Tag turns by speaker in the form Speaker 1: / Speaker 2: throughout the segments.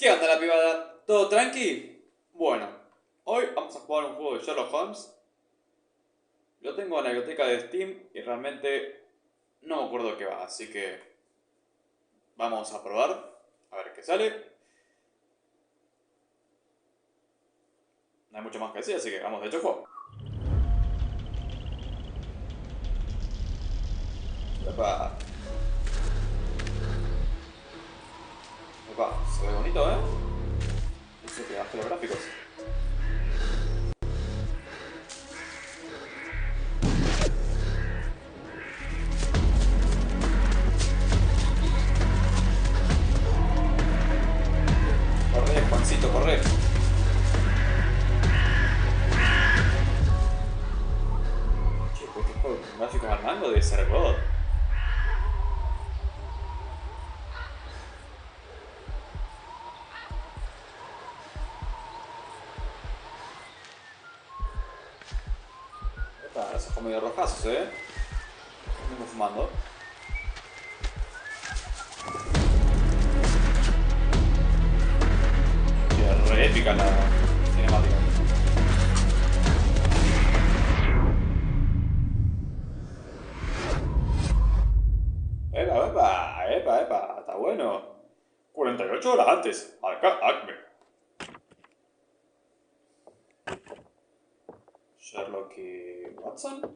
Speaker 1: ¿Qué onda la pibada? ¿Todo tranqui? Bueno, hoy vamos a jugar un juego de Sherlock Holmes. Lo tengo en la biblioteca de Steam y realmente no me acuerdo qué va, así que vamos a probar a ver qué sale. No hay mucho más que decir, así que vamos de hecho juego. Epa. Epa, se ve bonito, ¿eh? No sé qué baje los gráficos. Corre, Juancito, corre. Che, pues este juego con gráficos al mango debe ser God. Epa, los ojos medio rojazos, ¿eh? Vengo fumando. Che, re épica la cinemática. Epa, está bueno. 48 horas antes, acá, Acme. Sherlock y Watson.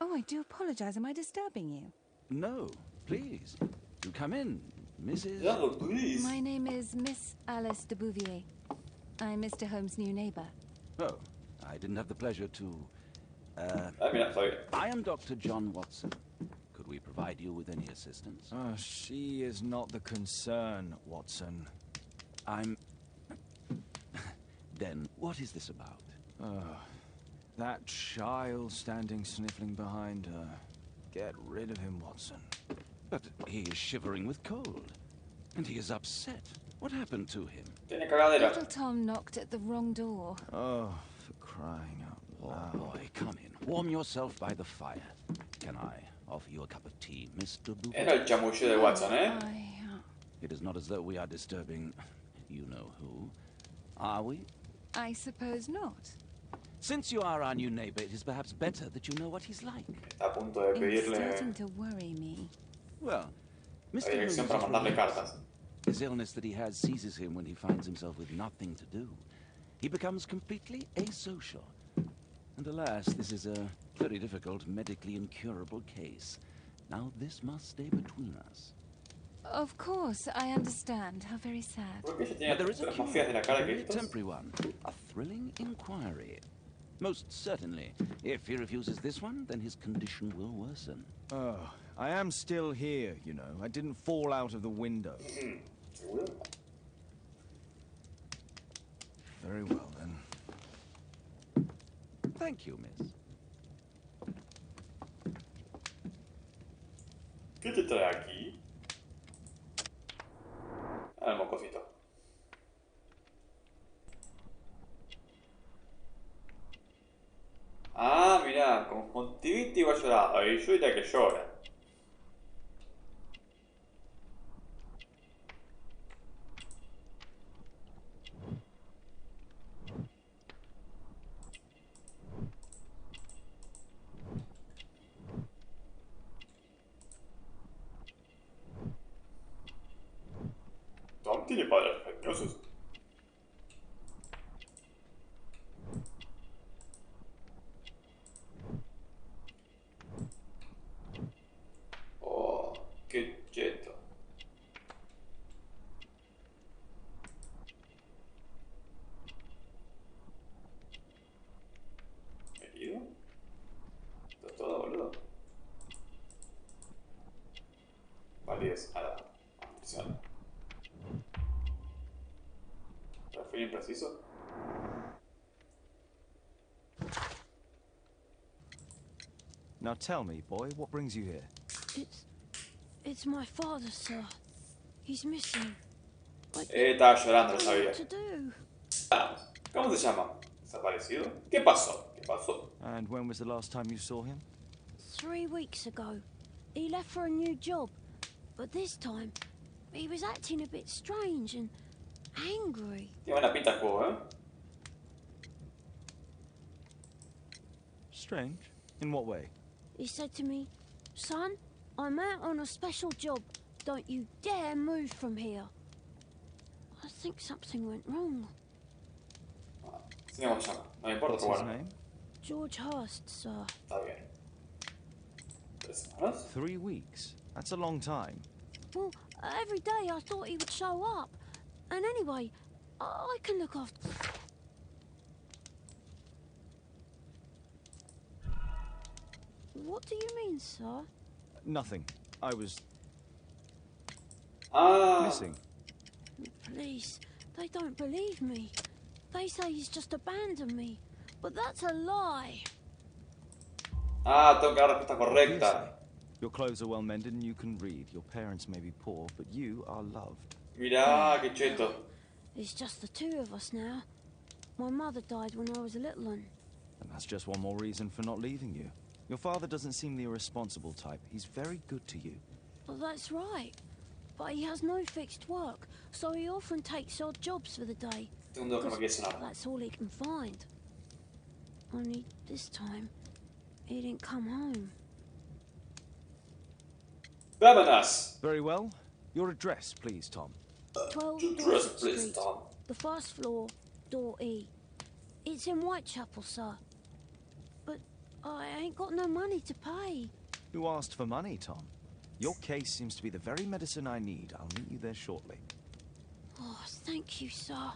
Speaker 2: Oh, I do apologize. Am I disturbing you?
Speaker 3: No, please. Do come in, Mrs.
Speaker 1: Sherlock, please.
Speaker 2: My name is Miss Alice de Bouvier. I'm Mr. Holmes' new neighbor.
Speaker 3: Oh, I didn't have the pleasure to...
Speaker 1: Mira, está bien.
Speaker 3: I am Dr. John Watson. Could we provide you with any assistance?
Speaker 4: She is not the concern, Watson.
Speaker 3: I'm... Then, what is this about?
Speaker 4: That child standing sniffling behind her. Get rid of him, Watson.
Speaker 3: But he is shivering with cold. And he is upset. What happened to him?
Speaker 1: Tiene cagadera.
Speaker 2: Little Tom knocked at the wrong door.
Speaker 4: Oh, for crying out loud.
Speaker 3: Oh, boy, come in. Warm yourself by the fire. Can I offer you a cup of tea, Mr. Bouvier?
Speaker 1: Era el chamuyo de Watson, ¿eh?
Speaker 3: It is not as though we are disturbing you-know-who. Are we?
Speaker 2: I suppose not.
Speaker 3: Since you are our new neighbor, it is perhaps better that you know what he's like.
Speaker 1: Está a punto de
Speaker 2: It's
Speaker 1: pedirle
Speaker 2: starting to worry me.
Speaker 3: Well,
Speaker 1: la
Speaker 3: Mr.
Speaker 1: dirección
Speaker 3: Holmes
Speaker 1: para
Speaker 3: is
Speaker 1: mandarle
Speaker 3: relaxed.
Speaker 1: cartas.
Speaker 3: His illness that he has seizes him when he finds himself with nothing to do. He becomes completely asocial. And alas, this is a very difficult, medically incurable case. Now this must stay between us.
Speaker 2: Of course, I understand. How very sad.
Speaker 1: ¿Por qué ella tiene
Speaker 3: But there is a
Speaker 1: las
Speaker 3: cure,
Speaker 1: más feas de la cara
Speaker 3: a
Speaker 1: que
Speaker 3: very
Speaker 1: estos?
Speaker 3: temporary one, a thrilling inquiry. Most certainly. If he refuses this one, then his condition will worsen.
Speaker 4: Oh, I am still here, you know. I didn't fall out of the window.
Speaker 1: ¿Seguro?
Speaker 4: Very well, then.
Speaker 3: Thank you, miss.
Speaker 1: ¿Qué te trae aquí? Ah, el mocosito. Ah, mirá, conjuntivitis va a llorar. Ahí yo diría que llora. Tom tiene padres cariñosos. Oh, qué cheto. ¿Herido? ¿Está todo, boludo? Validez a la munición. ¿Fue impreciso?
Speaker 4: Now tell me, boy, what brings you here?
Speaker 5: It's my father, sir. He's missing.
Speaker 1: Estaba llorando, lo
Speaker 5: I don't know
Speaker 1: sabía.
Speaker 5: what to do.
Speaker 1: Vamos. ¿Cómo se llama? ¿Desaparecido? ¿Qué pasó? ¿Qué pasó?
Speaker 4: And when was the last time you saw him?
Speaker 5: 3 weeks ago. He left for a new job. But this time, he was acting a bit strange and angry.
Speaker 1: Tiene buena pinta el juego, ¿eh?
Speaker 4: Strange? In what way?
Speaker 5: He said to me, "Son, I'm out on a special job. Don't you dare move from here." I think something went wrong.
Speaker 1: Sigamos ya. No me importa,
Speaker 4: What's
Speaker 1: pero
Speaker 4: his
Speaker 1: bueno.
Speaker 4: name?
Speaker 5: George Hurst, sir.
Speaker 1: Está bien. 3 semanas.
Speaker 4: 3 weeks. That's a long time.
Speaker 5: Well, every day I thought he would show up. And anyway, I can look after... What do you mean, sir?
Speaker 4: Nothing. I was
Speaker 1: Ah.
Speaker 4: missing.
Speaker 5: The police, they don't believe me. They say he's just abandoned me. But that's a lie.
Speaker 1: Ah, tengo que dar la respuesta correcta.
Speaker 4: Seriously. Your clothes are well mended and you can read. Your parents may be poor, but you are loved.
Speaker 1: Mirá, qué cheto.
Speaker 5: It's just the two of us now. My mother died when I was a little one.
Speaker 4: And that's just one more reason for not leaving you. Your father doesn't seem the irresponsible type. He's very good to you.
Speaker 5: Well, that's right. But he has no fixed work, so he often takes odd jobs for the day.
Speaker 1: Segundo que no quiere sonar.
Speaker 5: That's all he can find. Only this time, he didn't come home.
Speaker 1: Vámonos.
Speaker 4: Very well. Your address, please, Tom.
Speaker 5: 12
Speaker 1: Address,
Speaker 5: Dorset
Speaker 1: please,
Speaker 5: Street,
Speaker 1: Tom.
Speaker 5: the first floor, door E. It's in Whitechapel, sir. But I ain't got no money to pay.
Speaker 4: Who asked for money, Tom? Your case seems to be the very medicine I need. I'll meet you there shortly.
Speaker 5: Oh, thank you, sir.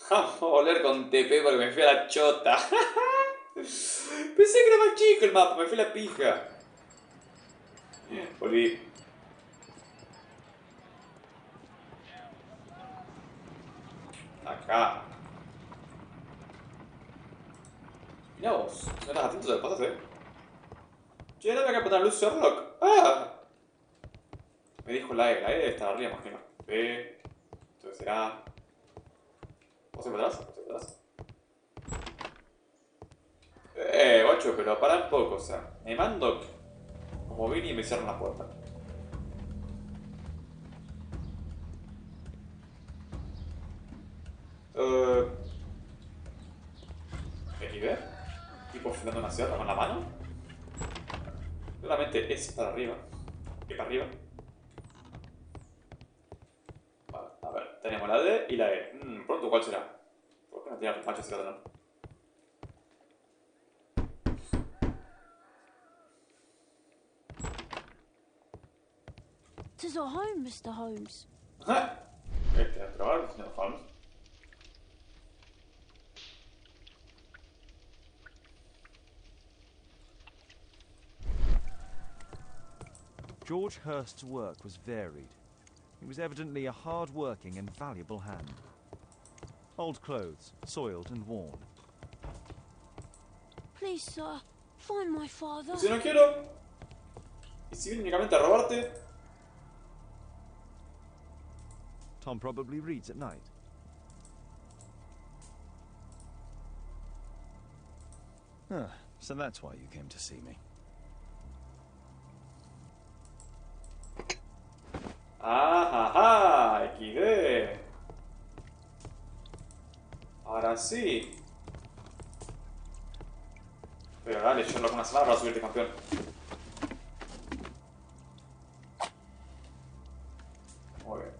Speaker 1: Vamos a volver con TP porque me fui a la chota. Pensé que era más chico el mapa, me fui a la pija. Volví. Acá. Mirá vos, no eras atento a las cosas, Che, no me acaba de poner luz Sherlock. ¡Ah! Me dijo la E debe estar arriba, imagino. B. Entonces será. ¿Vos atrás? ¿Vos atrás? Guacho, pero para un poco, o sea. Me mando como vine y me cierran la puerta. ¿XD? ¿Tipo frenando una sierra con la mano? Claramente es para arriba. ¿Qué para arriba? Vale, a ver, tenemos la D y la E. Pronto, ¿cuál será? ¿Por qué no tiene los machos y la no?
Speaker 5: Tis our home, Mr. Holmes.
Speaker 1: Este, a probar, señor Holmes.
Speaker 4: George Hurst's work was varied. He was evidently a hard-working and valuable hand. Old clothes, soiled and worn.
Speaker 5: Please, sir, find my father.
Speaker 1: Y si no quiero. Y si viene únicamente a robarte.
Speaker 4: Tom probably reads at night. Ah, so that's why you came to see me.
Speaker 1: ¡Ajá! XD. Ahora sí. Pero dale, Sherlock, una semana para subirte campeón. Muy bien.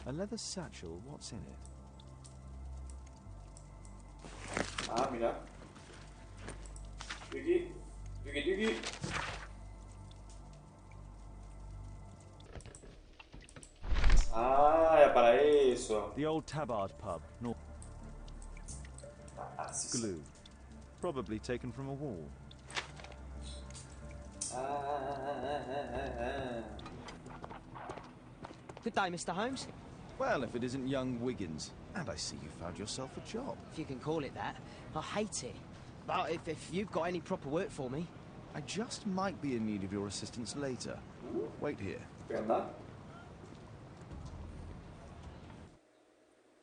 Speaker 4: A leather satchel, what's in it?
Speaker 1: Ah, mira. Yuki. Yuki, Yuki. Ah, era para eso.
Speaker 4: The old Tabard pub, north.
Speaker 1: Ah, sí, sí.
Speaker 4: Glue. Probably taken from a wall.
Speaker 6: Good day, Mr. Holmes.
Speaker 4: Well, if it isn't young Wiggins. And I see you found yourself a job.
Speaker 6: If you can call it that. I hate it. But if you've got any proper work for me...
Speaker 4: I just might be in need of your assistance later. Wait here.
Speaker 1: ¿Qué onda?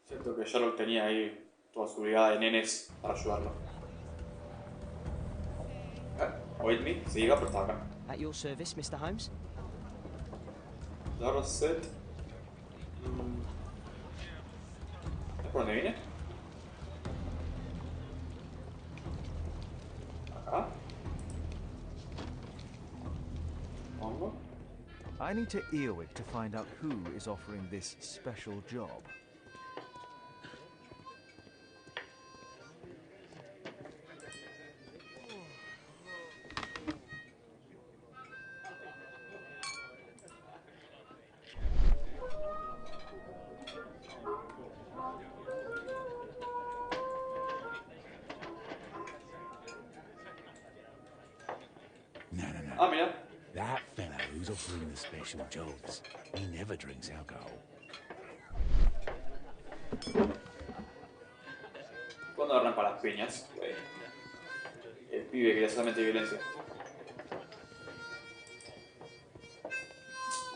Speaker 1: Siento que Sherlock tenía ahí toda su brigada de nenes para ayudarlo. Wait me, siga, pero está acá.
Speaker 6: At your service, Mr. Holmes.
Speaker 1: Dark set. ¿Es por dónde vine? Acá. Pongo.
Speaker 4: I need to Earwig to find out who is offering this special job.
Speaker 3: No, no, no.
Speaker 1: Ah, mira.
Speaker 3: That fellow who's offering the special jobs, he never drinks alcohol.
Speaker 1: ¿Cuándo agarran para las piñas? Güey. El pibe quería solamente violencia.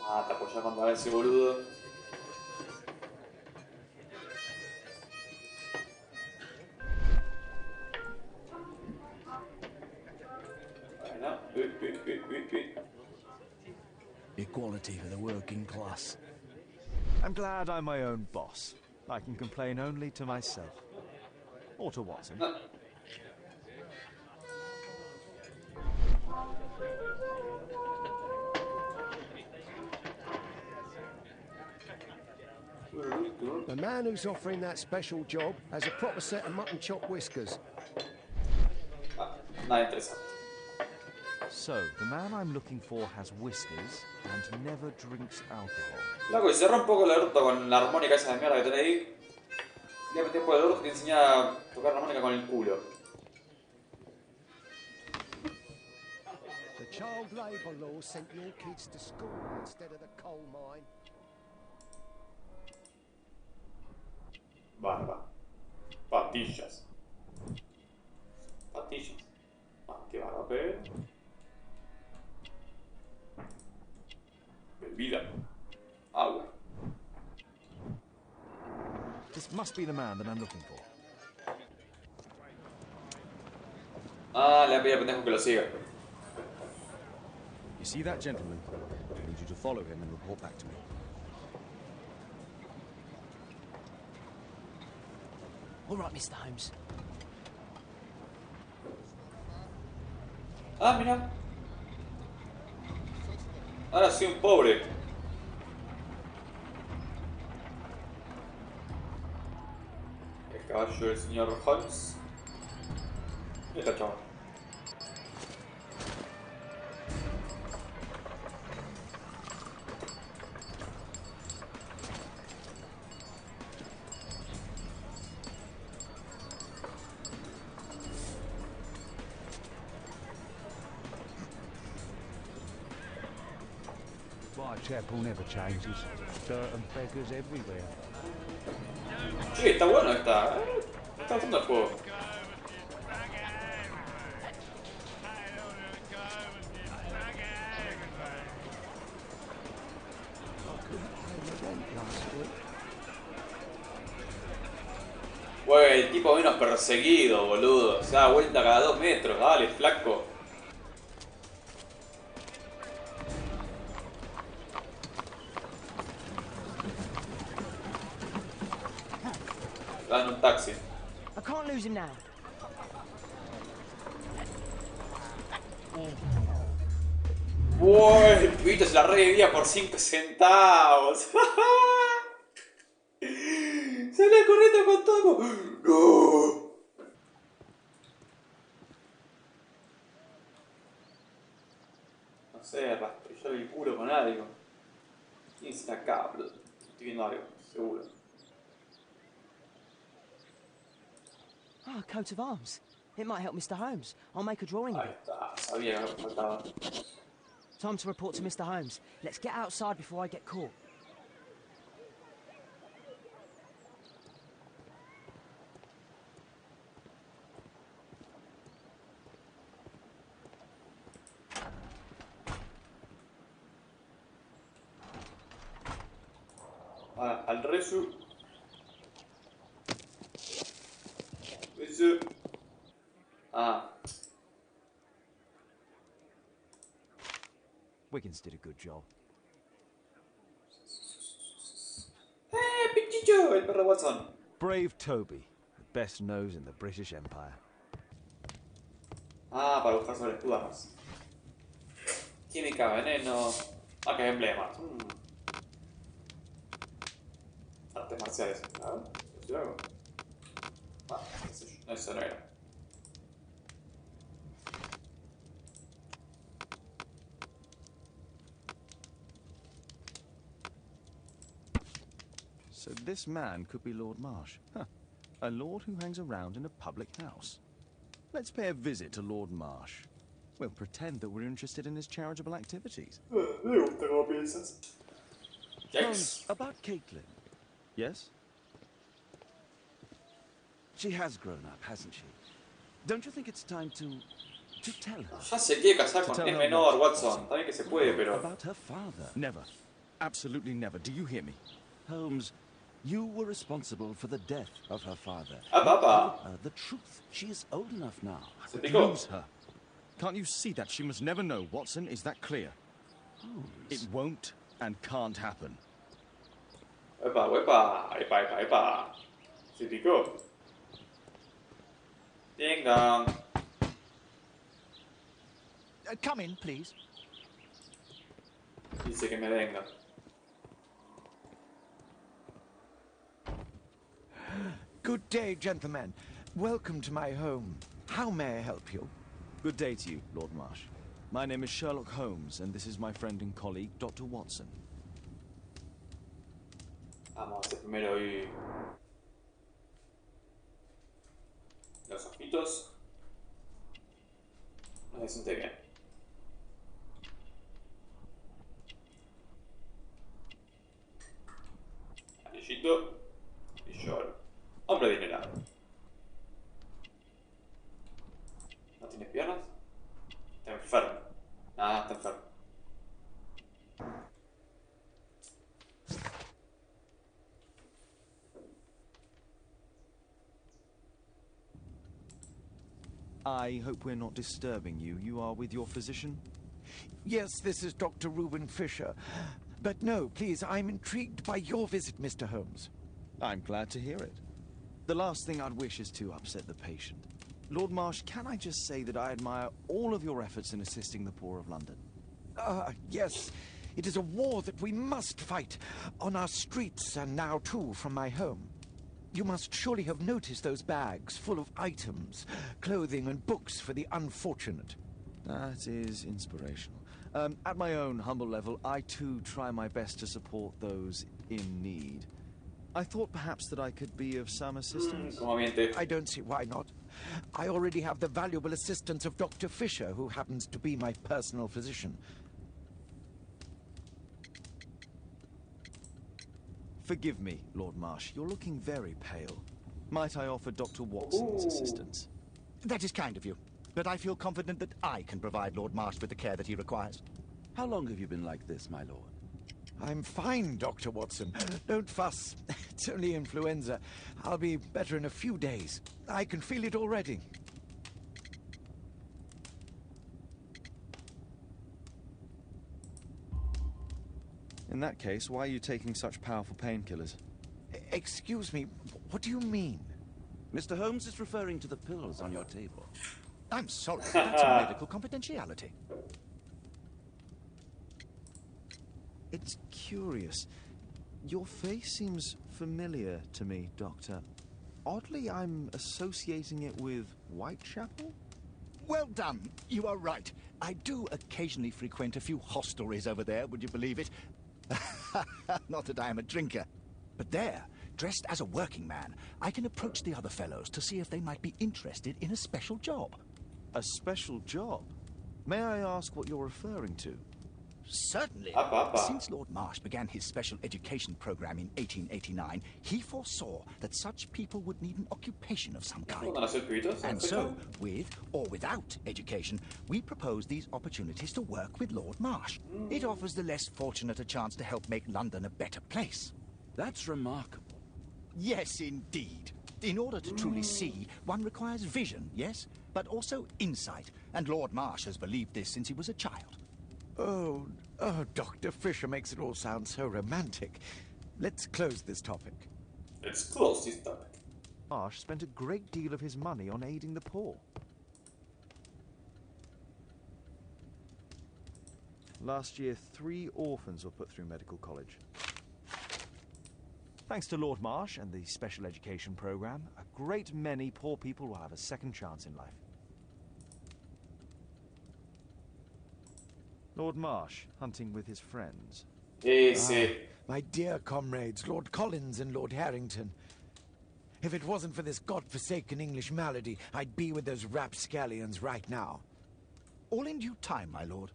Speaker 1: Ah, te apoyas contra ese boludo. Bueno,
Speaker 3: Equality for the working class.
Speaker 4: I'm glad I'm my own boss. I can complain only to myself. Or to Watson.
Speaker 1: No.
Speaker 7: The man who's offering that special job has a proper set of mutton chop whiskers.
Speaker 1: Ah, nada interesante.
Speaker 4: So, the man I'm looking for has whiskers and never drinks alcohol.
Speaker 1: Loco, y cierra un poco el orto con la armónica esa de mierda que tenés ahí. Le metés por el orto y te enseña a tocar la armónica con el culo.
Speaker 7: The child labour law sent your kids to school instead of the coal mine.
Speaker 1: Barba. Patillas. Patillas. Ah, qué barba, pero... Bebida. Agua.
Speaker 4: This must be the man that I'm looking for.
Speaker 1: Ah, le voy a pedir al pendejo que lo siga.
Speaker 8: You see that gentleman? I need you to follow him and report back to me.
Speaker 6: All right, Mr. Holmes.
Speaker 1: Ah, mira. Ahora soy un pobre. El caballo del señor Holmes. Y está chaval.
Speaker 9: Whitechapel never changes. Dirt and beggars everywhere.
Speaker 1: Sí, está bueno esta. Está bastante el juego. Güey, el tipo menos perseguido, boludo. Se da vuelta cada 2 metros. Dale, flaco. Dan un taxi.
Speaker 6: I can't lose him now.
Speaker 1: Uy, el pibito se la revivía por 5 centavos. Salía corriendo con todo. No. No sé, rastrillar el culo con algo. ¿Quién está acá, boludo? Estoy viendo algo, seguro.
Speaker 6: Ah, a coat of arms. It might help Mr. Holmes. I'll make a drawing of
Speaker 1: Ahí
Speaker 6: it.
Speaker 1: está, sabía que me faltaba.
Speaker 6: Time to report to Mr. Holmes. Let's get outside before I get caught.
Speaker 1: Ah, al resu. Resu. Ah.
Speaker 4: Wiggins did a good job.
Speaker 1: Pichicho, el perro Watson.
Speaker 4: Brave Toby, the best nose in the British Empire.
Speaker 1: Ah, para buscar sobre armas. Química, veneno. Ah, que emblemas. Artes marciales. A ver, ¿sí algo? Ah, qué sé yo. No, eso no era.
Speaker 4: So this man could be Lord Marsh. Huh. A lord who hangs around in a public house. Let's pay a visit to Lord Marsh. We'll pretend that we're interested in his charitable activities.
Speaker 1: Me gusta cómo piensas.
Speaker 3: Holmes, about Caitlin.
Speaker 4: Yes?
Speaker 3: She has grown up, hasn't she? Don't you think it's time to tell her?
Speaker 1: Ya se quiere casar
Speaker 4: To
Speaker 1: con
Speaker 4: tell
Speaker 1: el
Speaker 4: her
Speaker 1: menor,
Speaker 4: what?
Speaker 1: Watson. También que se puede, pero...
Speaker 3: About her father.
Speaker 4: Never. Absolutely never. Do you hear me?
Speaker 3: Holmes, you were responsible for the death of her father.
Speaker 1: Ah, papa.
Speaker 3: Tell her the truth. She is old enough now.
Speaker 1: Se picó.
Speaker 4: Lose her. Can't you see that? She must never know, Watson. Is that clear?
Speaker 3: Holmes.
Speaker 4: It won't and can't happen.
Speaker 1: Epa, epa, epa, epa, epa. Se picó. Ding dong.
Speaker 6: Come in, please.
Speaker 1: Dice que me venga.
Speaker 10: Good day, gentlemen. Welcome to my home. How may I help you?
Speaker 4: Good day to you, Lord Marsh. My name is Sherlock Holmes, and this is my friend and colleague, Dr. Watson.
Speaker 1: Vamos a hacer primero hoy los ojitos. No se siente bien. Anillito y lloro. Hombre adinerado. ¿No tienes piernas? Está enfermo. Ah, está enfermo.
Speaker 4: I hope we're not disturbing you. You are with your physician?
Speaker 10: Yes, this is Dr. Reuben Fisher. But no, please, I'm intrigued by your visit, Mr. Holmes.
Speaker 4: I'm glad to hear it. The last thing I'd wish is to upset the patient. Lord Marsh, can I just say that I admire all of your efforts in assisting the poor of London?
Speaker 10: Yes. It is a war that we must fight on our streets and now, too, from my home. You must surely have noticed those bags full of items, clothing and books for the unfortunate.
Speaker 4: That is inspirational. At my own humble level, I too try my best to support those in need. I thought perhaps that I could be of some assistance.
Speaker 1: Como miente.
Speaker 10: I don't see why not. I already have the valuable assistance of Dr. Fisher, who happens to be my personal physician.
Speaker 4: Forgive me, Lord Marsh. You're looking very pale. Might I offer Dr. Watson's assistance?
Speaker 6: That is kind of you. But I feel confident that I can provide Lord Marsh with the care that he requires.
Speaker 3: How long have you been like this, my lord?
Speaker 10: I'm fine, Dr. Watson. Don't fuss. It's only influenza. I'll be better in a few days. I can feel it already.
Speaker 4: In that case, why are you taking such powerful painkillers?
Speaker 10: Excuse me, what do you mean?
Speaker 3: Mr. Holmes is referring to the pills on your table.
Speaker 6: I'm sorry, that's a medical confidentiality.
Speaker 4: It's curious. Your face seems familiar to me, Doctor. Oddly, I'm associating it with Whitechapel?
Speaker 6: Well done. You are right. I do occasionally frequent a few hostelries over there, would you believe it? Not that I am a drinker. But there, dressed as a working man, I can approach the other fellows to see if they might be interested in a special job.
Speaker 4: A special job? May I ask what you're referring to?
Speaker 6: Certainly. Since Lord Marsh began his special education program in 1889, he foresaw that such people would need an occupation of some kind. And so, with or without education, we propose these opportunities to work with Lord Marsh. It offers the less fortunate a chance to help make London a better place.
Speaker 3: That's remarkable.
Speaker 6: Yes, indeed. In order to truly see, one requires vision, yes, but also insight. And Lord Marsh has believed this since he was a child.
Speaker 10: Oh, Dr. Fisher makes it all sound so romantic. Let's close this topic.
Speaker 1: Let's close this topic.
Speaker 4: Marsh spent a great deal of his money on aiding the poor. Last year, 3 orphans were put through medical college. Thanks to Lord Marsh and the special education program, a great many poor people will have a second chance in life. Lord Marsh, hunting with his friends.
Speaker 10: My dear comrades, Lord Collins and Lord Harrington. If it wasn't for this godforsaken English malady, I'd be with those rapscallions right now.
Speaker 6: All in due time, my lord.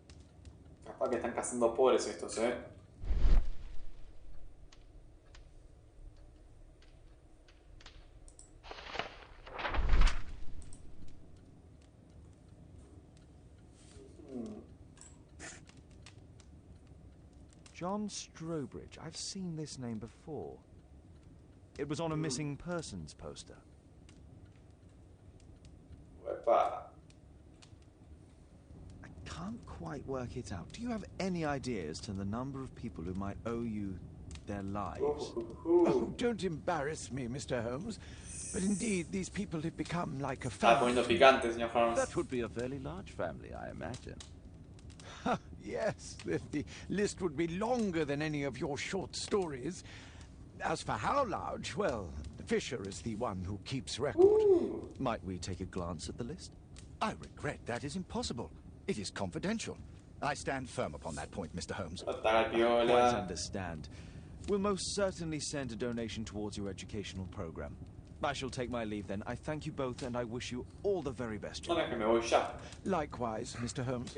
Speaker 1: Capaz que están cazando pobres estos,
Speaker 4: John Strobridge. I've seen this name before. It was on a missing persons poster.
Speaker 1: Wepa.
Speaker 4: I can't quite work it out. Do you have any idea as to the number of people who might owe you their lives?
Speaker 10: Oh, don't embarrass me, Mr. Holmes. But indeed, these people have become like a family.
Speaker 1: Poniendo picante, señor Holmes.
Speaker 3: That would be a fairly large family, I imagine.
Speaker 10: Yes, the list would be longer than any of your short stories. As for how large, well, Fisher is the one who keeps record.
Speaker 4: Might we take a glance at the list?
Speaker 6: I regret that is impossible. It is confidential. I stand firm upon that point, Mr. Holmes.
Speaker 4: Quite understand. We'll most certainly send a donation towards your educational program. I shall take my leave then. I thank you both and I wish you all the very best.
Speaker 10: Likewise, Mr. Holmes.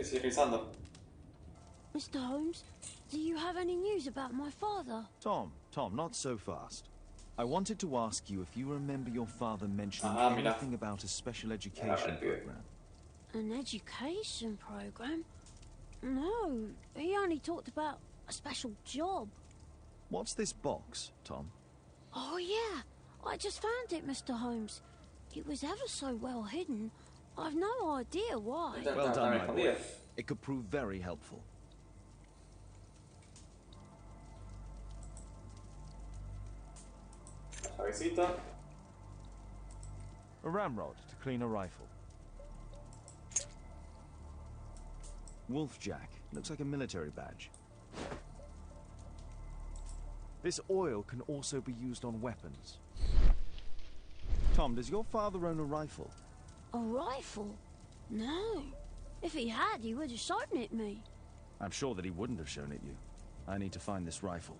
Speaker 5: Mr. Holmes, do you have any news about my father?
Speaker 4: Tom, not so fast. I wanted to ask you if you remember your father mentioning anything about a special education program.
Speaker 5: An education program? No, he only talked about a special job.
Speaker 4: What's this box, Tom?
Speaker 5: Oh, yeah. I just found it, Mr. Holmes. It was ever so well hidden. I've no idea why.
Speaker 4: Well done, my boy. It could prove very helpful. A ramrod to clean a rifle. Wolfjack. Looks like a military badge. This oil can also be used on weapons. Tom, does your father own a rifle?
Speaker 5: A rifle? No. If he had, he would have shown it me.
Speaker 4: I'm sure that he wouldn't have shown it you. I need to find this rifle.